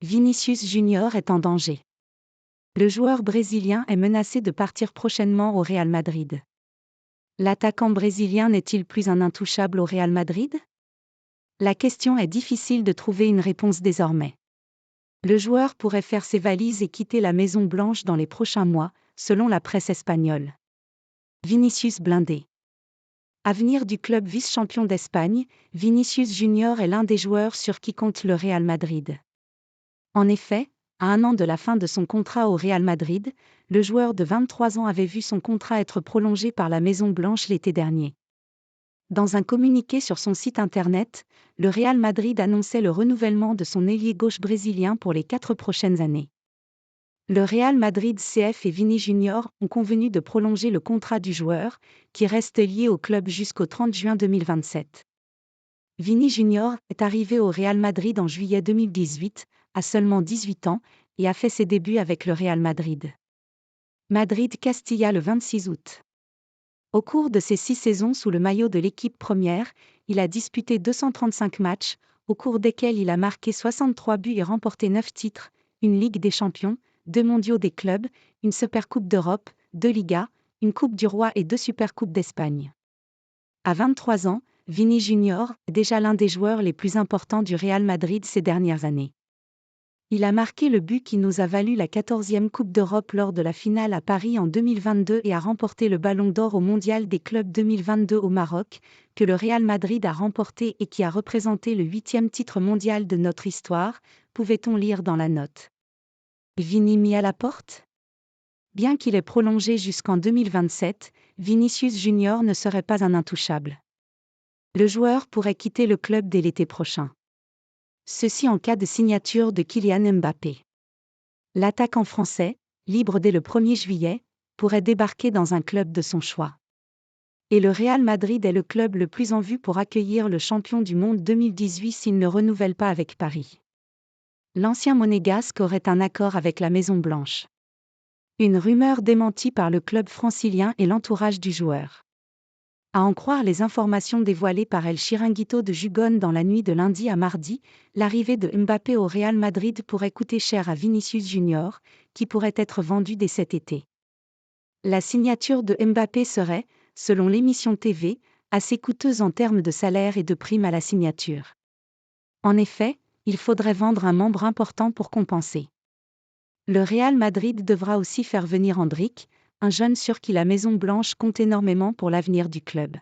Vinícius Junior est en danger. Le joueur brésilien est menacé de partir prochainement au Real Madrid. L'attaquant brésilien n'est-il plus un intouchable au Real Madrid? La question est difficile de trouver une réponse désormais. Le joueur pourrait faire ses valises et quitter la Maison Blanche dans les prochains mois, selon la presse espagnole. Vinícius blindé. Avenir du club vice-champion d'Espagne, Vinícius Junior est l'un des joueurs sur qui compte le Real Madrid. En effet, à 1 an de la fin de son contrat au Real Madrid, le joueur de 23 ans avait vu son contrat être prolongé par la Maison Blanche l'été dernier. Dans un communiqué sur son site internet, le Real Madrid annonçait le renouvellement de son ailier gauche brésilien pour les 4 prochaines années. Le Real Madrid CF et Vini Junior ont convenu de prolonger le contrat du joueur, qui reste lié au club jusqu'au 30 juin 2027. Vini Junior est arrivé au Real Madrid en juillet 2018, à seulement 18 ans, et a fait ses débuts avec le Real Madrid. Madrid-Castilla le 26 août. Au cours de ses 6 saisons sous le maillot de l'équipe première, il a disputé 235 matchs, au cours desquels il a marqué 63 buts et remporté 9 titres, une Ligue des Champions, 2 mondiaux des clubs, une Supercoupe d'Europe, 2 Ligas, une Coupe du Roi et 2 Supercoupes d'Espagne. À 23 ans, Vini Junior est déjà l'un des joueurs les plus importants du Real Madrid ces dernières années. Il a marqué le but qui nous a valu la 14e Coupe d'Europe lors de la finale à Paris en 2022 et a remporté le Ballon d'Or au Mondial des clubs 2022 au Maroc, que le Real Madrid a remporté et qui a représenté le 8e titre mondial de notre histoire, pouvait-on lire dans la note. Vini mis à la porte? Bien qu'il ait prolongé jusqu'en 2027, Vinícius Junior ne serait pas un intouchable. Le joueur pourrait quitter le club dès l'été prochain. Ceci en cas de signature de Kylian Mbappé. L'attaquant français, libre dès le 1er juillet, pourrait débarquer dans un club de son choix. Et le Real Madrid est le club le plus en vue pour accueillir le champion du monde 2018 s'il ne renouvelle pas avec Paris. L'ancien monégasque aurait un accord avec la Maison Blanche. Une rumeur démentie par le club francilien et l'entourage du joueur. À en croire les informations dévoilées par El Chiringuito de Gijón dans la nuit de lundi à mardi, l'arrivée de Mbappé au Real Madrid pourrait coûter cher à Vinícius Junior, qui pourrait être vendu dès cet été. La signature de Mbappé serait, selon l'émission TV, assez coûteuse en termes de salaire et de primes à la signature. En effet, il faudrait vendre un membre important pour compenser. Le Real Madrid devra aussi faire venir Endrick, un jeune sur qui la Maison Blanche compte énormément pour l'avenir du club.